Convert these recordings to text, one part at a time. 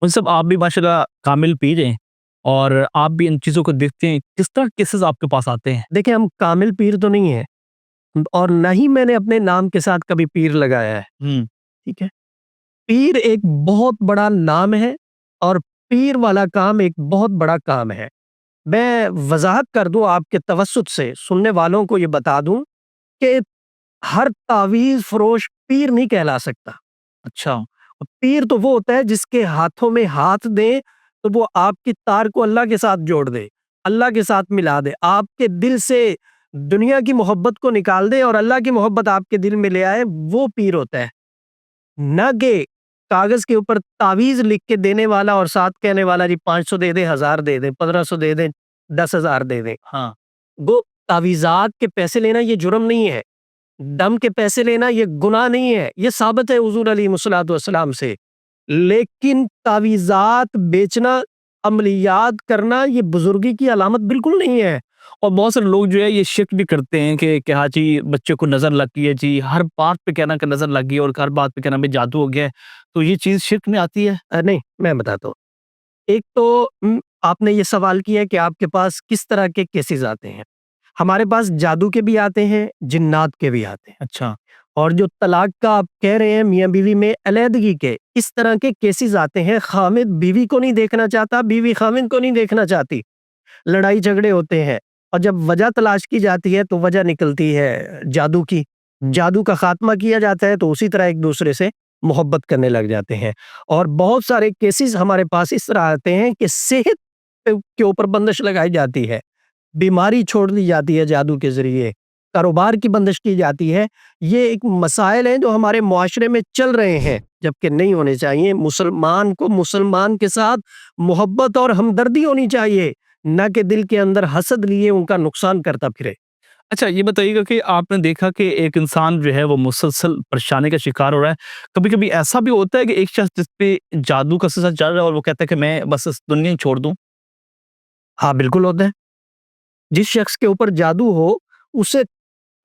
उन सब आप भी माशाल्लाह कामिल पीर हैं और आप भी इन चीज़ों को देखते हैं। किस तरह केसेज़ आपके पास आते हैं? देखिए, हम कामिल पीर तो नहीं हैं और ना ही मैंने अपने नाम के साथ कभी पीर लगाया है, हुँ, ठीक है? पीर एक बहुत बड़ा नाम है और पीर वाला काम एक बहुत बड़ा काम है। मैं वज़ाहत कर दूँ आपके तवस्सुत से, सुनने वालों को ये बता दूँ कि हर तावीज़ फ़रोश पीर नहीं कहला सकता। अच्छा, पीर तो वो होता है जिसके हाथों में हाथ दे, तो वो आपकी तार को अल्लाह के साथ जोड़ दे, अल्लाह के साथ मिला दे, आपके दिल से दुनिया की मोहब्बत को निकाल दे और अल्लाह की मोहब्बत आपके दिल में ले आए, वो पीर होता है। ना कि कागज़ के ऊपर तावीज़ लिख के देने वाला और साथ कहने वाला जी 500 दे दें, 1000 दे दें, 1500 दे दें, 10,000 दे दें। हाँ, वो तावीज़ात के पैसे लेना ये जुर्म नहीं है। दम के पैसे लेना ये गुनाह नहीं है, ये साबित है हुज़ूर अलैहिस्सलातु वस्सलाम से। लेकिन तावीज़ात बेचना, अमलियात करना ये बुज़ुर्गी की अलामत बिल्कुल नहीं है। और बहुत सारे लोग जो है ये शिर्क भी करते हैं कि हाँ जी, बच्चे को नज़र लग गई है जी, हर बात पे कहना कि नज़र लग गई है और हर बात पे कहना भई जादू हो गया है। तो ये चीज़ शिर्क में आती है? नहीं, मैं बताता हूँ। एक तो आपने ये सवाल किया कि आपके पास किस तरह के केसेज़ आते हैं। हमारे पास जादू के भी आते हैं, जिन्नात के भी आते हैं। अच्छा, और जो तलाक का आप कह रहे हैं मियाँ-बीवी में अलैदगी के, इस तरह के केसेज़ आते हैं। ख़ाविंद बीवी को नहीं देखना चाहता, बीवी ख़ाविंद को नहीं देखना चाहती। लड़ाई झगड़े होते हैं और जब वजह तलाश की जाती है तो वजह निकलती है जादू की। जादू का ख़ात्मा किया जाता है तो उसी तरह एक-दूसरे से मोहब्बत करने लग जाते हैं। और बहुत सारे केसेज़ हमारे पास इस तरह आते हैं कि सेहत के ऊपर बंदिश लगाई जाती है। बीमारी छोड़ दी जाती है जादू के ज़रिए, कारोबार की बंदिश की जाती है। ये एक मसाइल हैं जो हमारे मुआशरे में चल रहे हैं, जबकि नहीं होने चाहिए। मुसलमान को मुसलमान के साथ मोहब्बत और हमदर्दी होनी चाहिए, ना कि दिल के अंदर हसद लिए उनका नुकसान करता फिरे। अच्छा ये बताइएगा कि आपने देखा कि एक इंसान जो है वो मुसलसल परेशानी का शिकार हो रहा है। कभी-कभी ऐसा भी होता है कि एक शख्स जिस पे जादू का असर चल रहा है और वो कहता है कि मैं बस इस दुनिया ही छोड़ दूँ? हाँ, बिल्कुल होता है। जिस शख्स के ऊपर जादू हो, उसे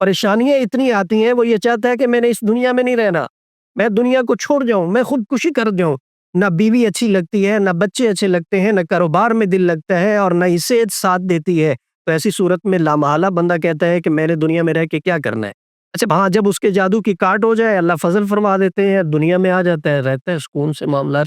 परेशानियाँ इतनी आती हैं, वो ये चाहता है कि मैंने इस दुनिया में नहीं रहना, मैं दुनिया को छोड़ जाऊँ, मैं खुदकुशी कर जाऊँ। ना बीवी अच्छी लगती है, ना बच्चे अच्छे लगते हैं, ना कारोबार में दिल लगता है और ना ही सेहत साथ देती है। तो ऐसी सूरत में लामहला बंदा कहता है कि मैंने दुनिया में रह के क्या करना है? अच्छा हाँ, जब उसके जादू की काट हो जाए, अल्लाह फ़ज़ल फ़रमा देते हैं, दुनिया में आ जाता है, रहता है सुकून से मामलात।